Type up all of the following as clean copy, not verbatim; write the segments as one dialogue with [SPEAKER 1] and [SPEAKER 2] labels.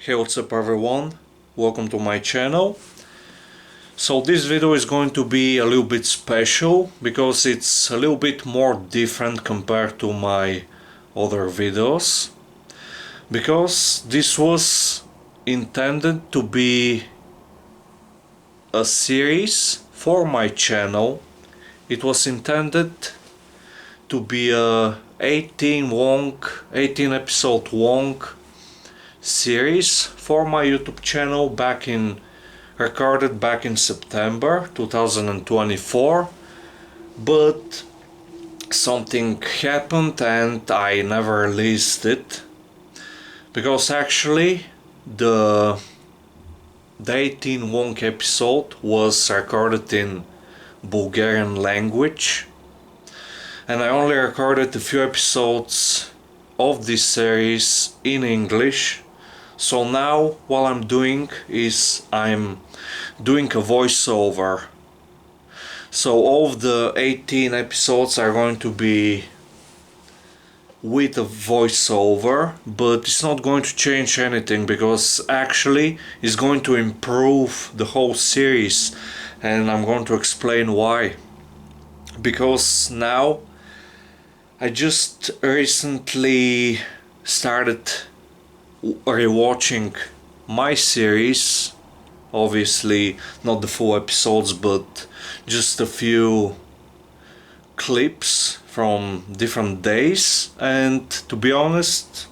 [SPEAKER 1] Hey, what's up everyone? Welcome to my channel. So this video is going to be a little bit special because it's a little bit more different compared to my other videos. Because this was intended to be a series for my channel. It was intended to be a 18 episode long series for my YouTube channel recorded back in September 2024, but something happened and I never released it because actually the 18 long episode was recorded in Bulgarian language, and I only recorded a few episodes of this series in English. So now what I'm doing is I'm doing a voiceover. So all of the 18 episodes are going to be with a voiceover, but it's not going to change anything because actually it's going to improve the whole series, and I'm going to explain why. Because now I just recently started rewatching my series, obviously not the full episodes but just a few clips from different days, and to be honest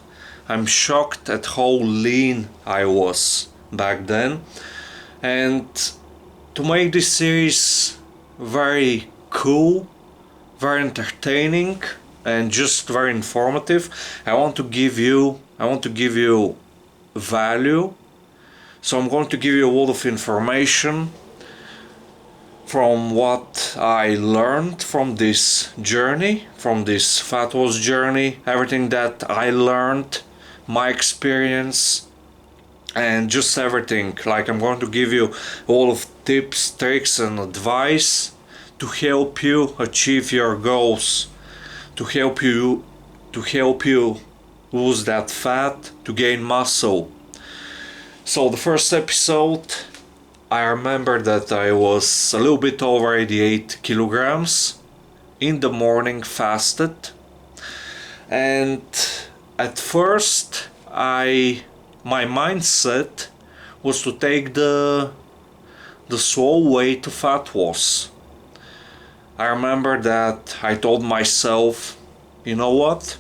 [SPEAKER 1] I'm shocked at how lean I was back then. And to make this series very cool, very entertaining and just very informative, I want to give you value. So I'm going to give you a lot of information from what I learned from this journey, from this fat loss journey, everything that I learned, my experience, and just everything. Like, I'm going to give you a lot of tips, tricks and advice to help you achieve your goals, to help you lose that fat, to gain muscle. So the first episode, I remember that I was a little bit over 88 kilograms in the morning, fasted, and at first my mindset was to take the slow way to fat loss. I remember that I told myself, you know what?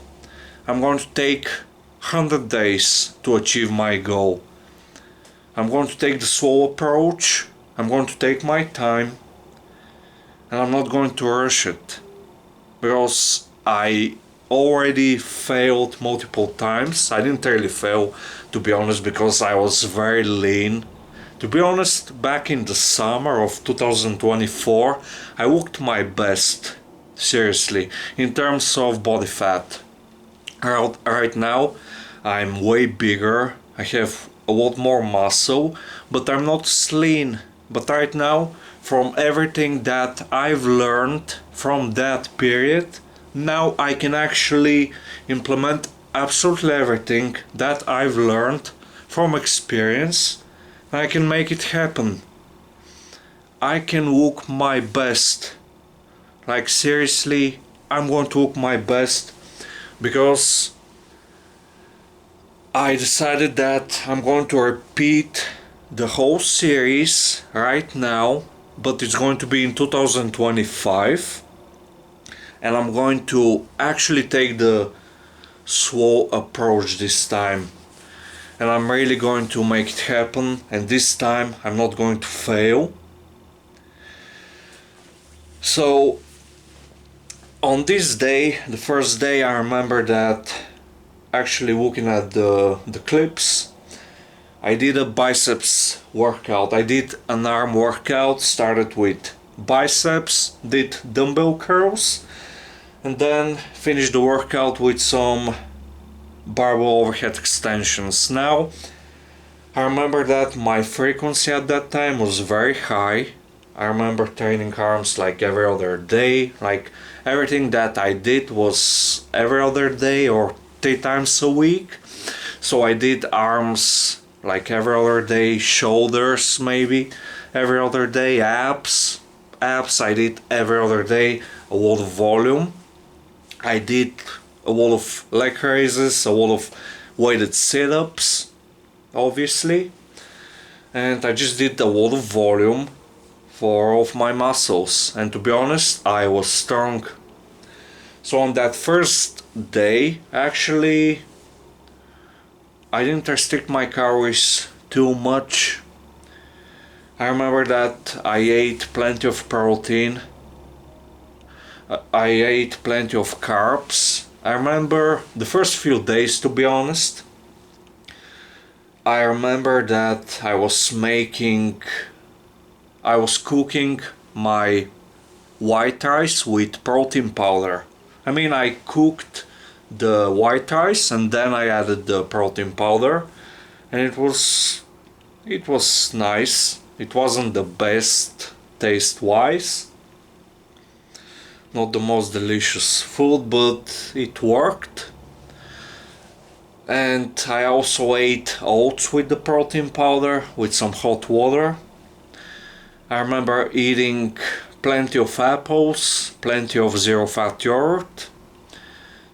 [SPEAKER 1] I'm going to take 100 days to achieve my goal. I'm going to take the slow approach, I'm going to take my time, and I'm not going to rush it. Because I already failed multiple times. I didn't really fail, to be honest, because I was very lean. To be honest, back in the summer of 2024, I looked my best, seriously, in terms of body fat. Right now, I'm way bigger, I have a lot more muscle, but I'm not lean. But right now, from everything that I've learned from that period, now I can actually implement absolutely everything that I've learned from experience. I can make it happen. I can look my best. Like, seriously, I'm going to look my best because I decided that I'm going to repeat the whole series right now, but it's going to be in 2025, and I'm going to actually take the slow approach this time, and I'm really going to make it happen, and this time I'm not going to fail. So on this day, the first day, I remember that actually looking at the clips, I did a biceps workout. I did an arm workout, started with biceps, did dumbbell curls, and then finished the workout with some barbell overhead extensions. Now, I remember that my frequency at that time was very high. I remember training arms like every other day, like everything that I did was every other day or 3 times a week. So I did arms like every other day. Shoulders maybe every other day. Abs I did every other day, a lot of volume. I did a lot of leg raises, a lot of weighted sit-ups, obviously, and I just did a lot of volume for all of my muscles, and to be honest, I was strong. So on that first day, actually, I didn't restrict my calories too much. I remember that I ate plenty of protein. I ate plenty of carbs. I remember the first few days, to be honest. I remember that I was cooking my white rice with protein powder. I mean, I cooked the white rice and then I added the protein powder, and it was nice. It wasn't the best taste-wise, not the most delicious food, but it worked. And I also ate oats with the protein powder with some hot water. I remember eating plenty of apples, plenty of zero-fat yogurt.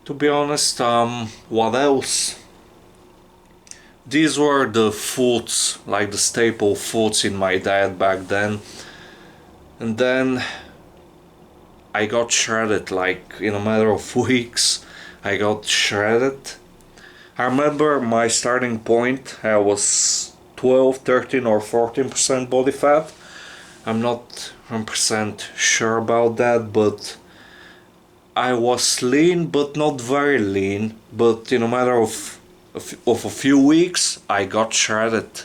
[SPEAKER 1] To be honest, what else? These were the foods, like the staple foods in my diet back then. And then I got shredded, like in a matter of weeks. I got shredded. I remember my starting point, I was 12, 13 or 14% body fat. I'm not 100% sure about that, but I was lean, but not very lean. But in a matter of a few weeks, I got shredded.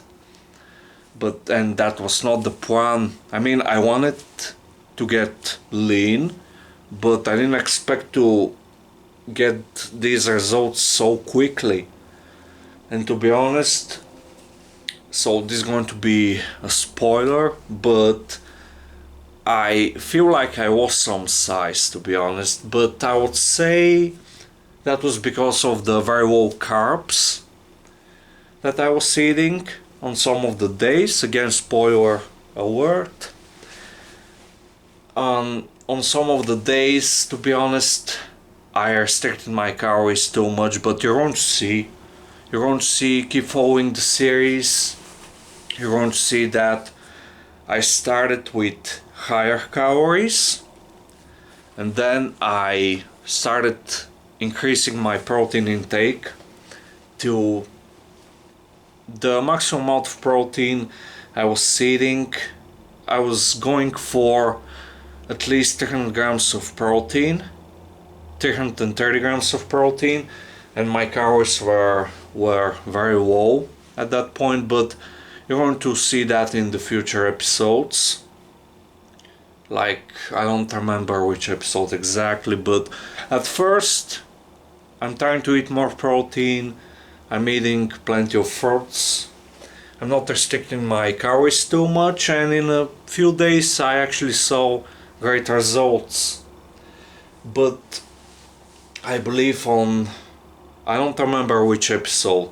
[SPEAKER 1] And that was not the plan. I mean, I wanted to get lean, but I didn't expect to get these results so quickly. And to be honest, so this is going to be a spoiler, but I feel like I lost some size, to be honest, but I would say that was because of the very low carbs that I was eating on some of the days. Again, spoiler alert. On some of the days, to be honest, I restricted my calories too much, but you're going to see, keep following the series, you're going to see that I started with higher calories, and then I started increasing my protein intake to the maximum amount of protein I was eating. I was going for at least 300 grams of protein, 330 grams of protein, and my calories were very low at that point, but you're going to see that in the future episodes. Like, I don't remember which episode exactly, but at first I'm trying to eat more protein, I'm eating plenty of fruits, I'm not restricting my calories too much, and in a few days I actually saw great results. But I believe I don't remember which episode,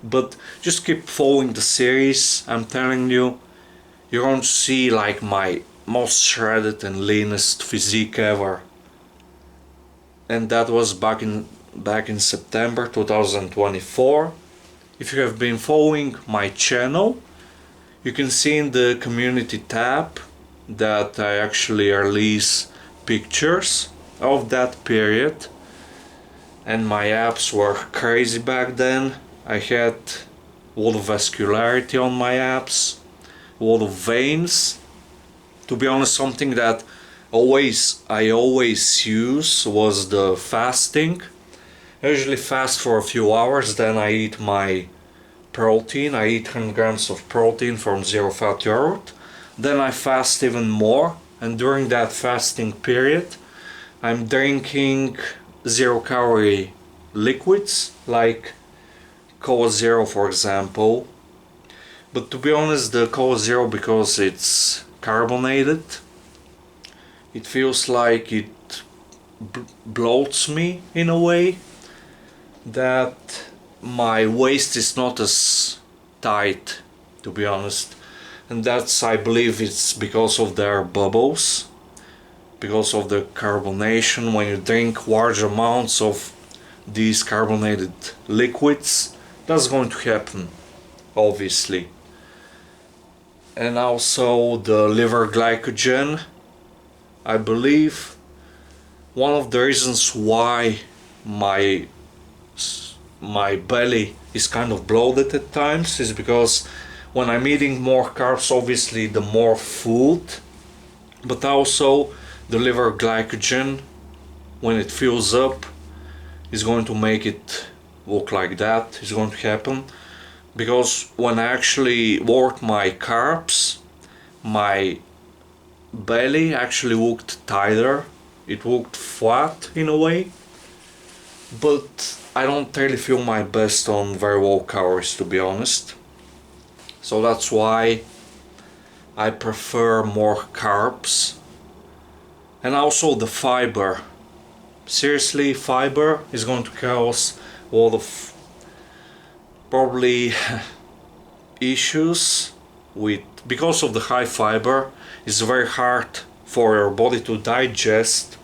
[SPEAKER 1] but just keep following the series. I'm telling you, you're going to see like my most shredded and leanest physique ever. And that was back in September 2024. If you have been following my channel, you can see in the community tab that I actually release pictures of that period, and my abs were crazy back then. I had a lot of vascularity on my abs, a lot of veins. To be honest, something that I always use was the fasting. I usually fast for a few hours, then I eat my protein. I eat 100 grams of protein from zero-fat yogurt. Then I fast even more, and during that fasting period I'm drinking zero-calorie liquids like Cola Zero, for example. But to be honest, the Cola Zero, because it's carbonated, it feels like it bloats me in a way, that my waist is not as tight, to be honest. And that's, I believe it's because of their bubbles, because of the carbonation. When you drink large amounts of these carbonated liquids, that's going to happen, obviously. And also the liver glycogen. I believe one of the reasons why my belly is kind of bloated at times is because when I'm eating more carbs, obviously the more food, but also the liver glycogen, when it fills up, is going to make it look like that. It's going to happen because when I actually worked my carbs, my belly actually looked tighter. It looked flat in a way, but I don't really feel my best on very low calories, to be honest. So that's why I prefer more carbs. And also the fiber. Seriously, fiber is going to cause a lot of probably issues with, because of the high fiber. It's very hard for your body to digest,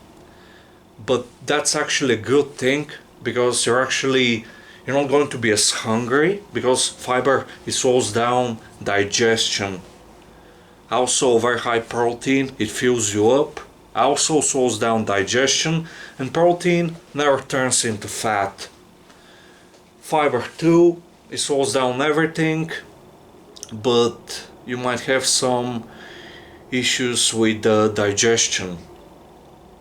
[SPEAKER 1] but that's actually a good thing because you're not going to be as hungry, because fiber, it slows down digestion. Also very high protein, it fills you up, also slows down digestion, and protein never turns into fat. Fiber too, it slows down everything, but you might have some issues with the digestion.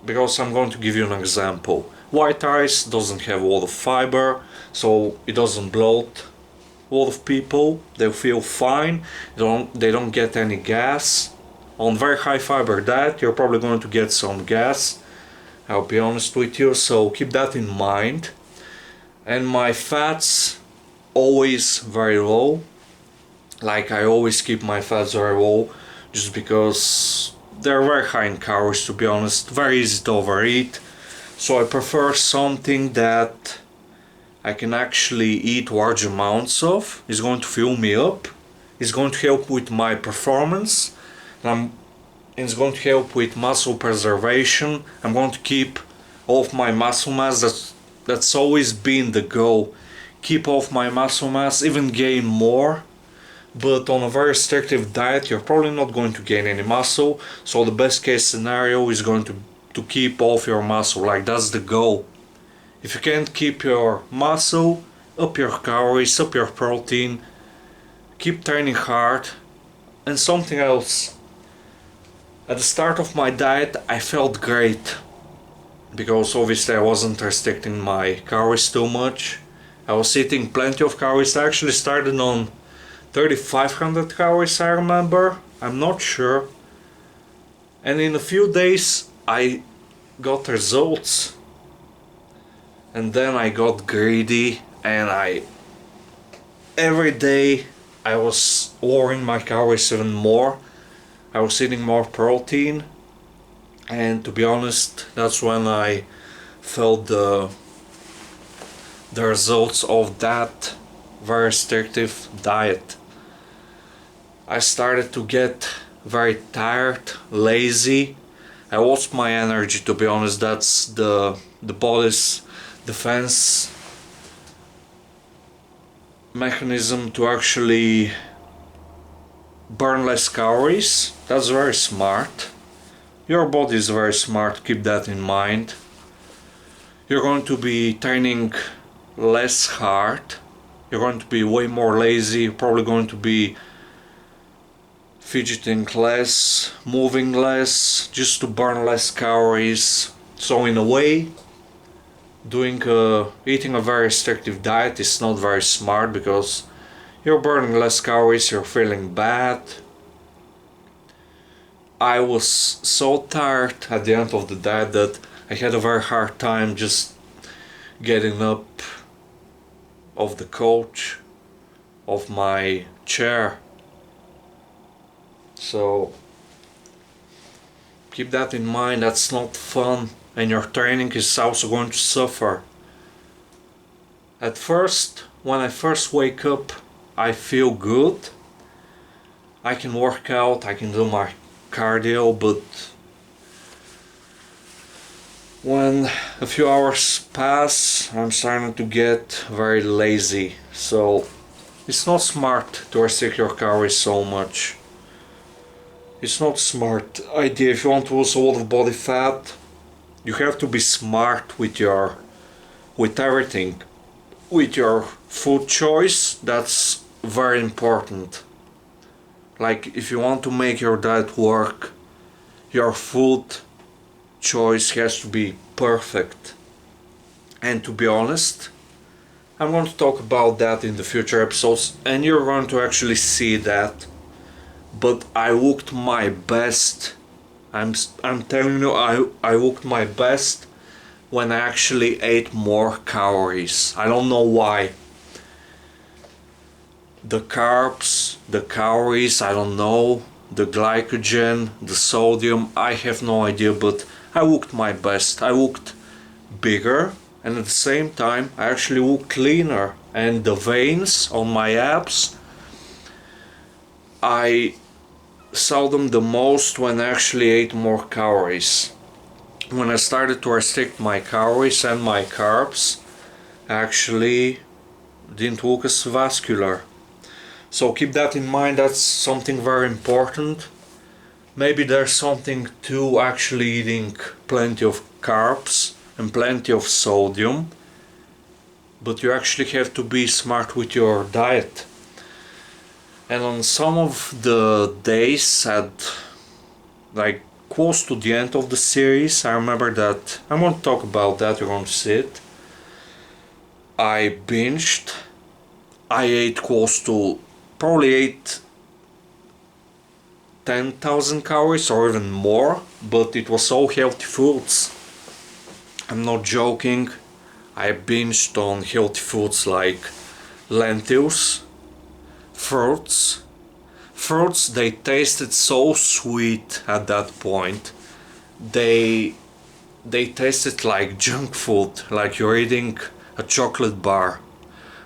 [SPEAKER 1] Because I'm going to give you an example. White rice doesn't have a lot of fiber, so it doesn't bloat. A lot of people, they feel fine, they don't get any gas. On very high fiber diet, you're probably going to get some gas, I'll be honest with you, so keep that in mind. And my fats, always very low. Like, I always keep my fats very low, just because they're very high in calories, to be honest, very easy to overeat. So I prefer something that I can actually eat large amounts of. It's going to fill me up, it's going to help with my performance, and it's going to help with muscle preservation. I'm going to keep all of my muscle mass. That's always been the goal. Keep all of my muscle mass, even gain more. But on a very restrictive diet, you're probably not going to gain any muscle. So the best case scenario is going to keep all of your muscle. Like, that's the goal. If you can't keep your muscle, up your calories, up your protein, keep training hard. And something else. At the start of my diet, I felt great. Because obviously I wasn't restricting my calories too much. I was eating plenty of calories. I actually started on 3,500 calories, I remember. I'm not sure. And in a few days I got results. And then I got greedy, and every day I was lowering my calories even more. I was eating more protein. And to be honest, that's when I felt the results of that very restrictive diet. I started to get very tired, lazy. I lost my energy, to be honest. That's the body's defense mechanism to actually burn less calories. That's very smart. Your body is very smart, keep that in mind. You're going to be training less hard. You're going to be way more lazy. You're probably going to be fidgeting less, moving less, just to burn less calories. So in a way, eating a very restrictive diet is not very smart, because you're burning less calories, you're feeling bad. I was so tired at the end of the diet that I had a very hard time just getting up of the couch, of my chair. So keep that in mind. That's not fun, and your training is also going to suffer. At first, when I first wake up, I feel good. I can work out, I can do my cardio, but when a few hours pass, I'm starting to get very lazy. So it's not smart to restrict your calories so much. It's not smart idea. If you want to lose a lot of body fat, you have to be smart with everything. With your food choice, that's very important. Like if you want to make your diet work, your food choice has to be perfect. And to be honest, I'm going to talk about that in the future episodes, and you're going to actually see that. But I looked my best. I'm telling you, I looked my best when I actually ate more calories. I don't know why. The carbs, the calories, I don't know. The glycogen, the sodium, I have no idea, but I looked my best. I looked bigger, and at the same time I actually looked cleaner, and the veins on my abs, I saw them the most when I actually ate more calories. When I started to restrict my calories and my carbs, I actually didn't look as vascular. So keep that in mind, that's something very important. Maybe there's something to actually eating plenty of carbs and plenty of sodium, but you actually have to be smart with your diet. And on some of the days at like close to the end of the series, I remember that I'm going to talk about that, you're going to see it. I binged. I ate close to, probably ate 10,000 calories or even more, but it was all healthy foods. I'm not joking. I binged on healthy foods like lentils, fruits. Fruits, they tasted so sweet at that point. They tasted like junk food, like you're eating a chocolate bar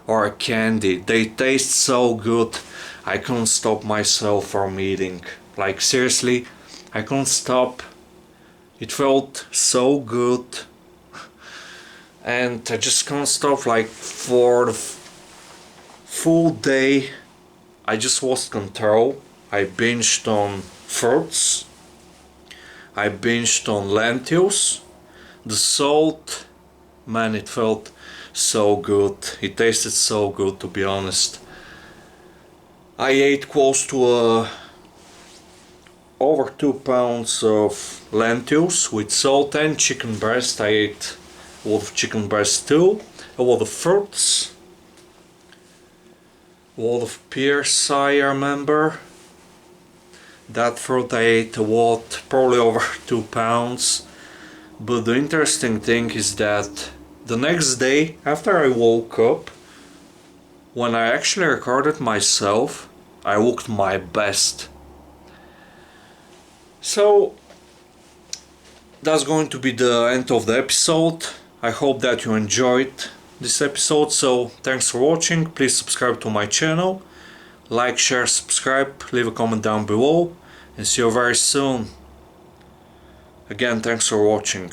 [SPEAKER 1] or a candy. They taste so good. I couldn't stop myself from eating. Like seriously, I couldn't stop. It felt so good. And I just can't stop. Like for the full day, I just lost control. I binged on fruits. I binged on lentils. The salt, man, it felt so good. It tasted so good, to be honest. I ate close to over 2 pounds of lentils with salt and chicken breast. I ate a lot of chicken breast too, a lot of fruits, a lot of pears, I remember. That fruit I ate a lot, probably over 2 pounds. But the interesting thing is that the next day, after I woke up, when I actually recorded myself, I looked my best. So that's going to be the end of the episode. I hope that you enjoyed this episode. So thanks for watching. Please subscribe to my channel. Like, share, subscribe, leave a comment down below, and see you very soon. Again, thanks for watching.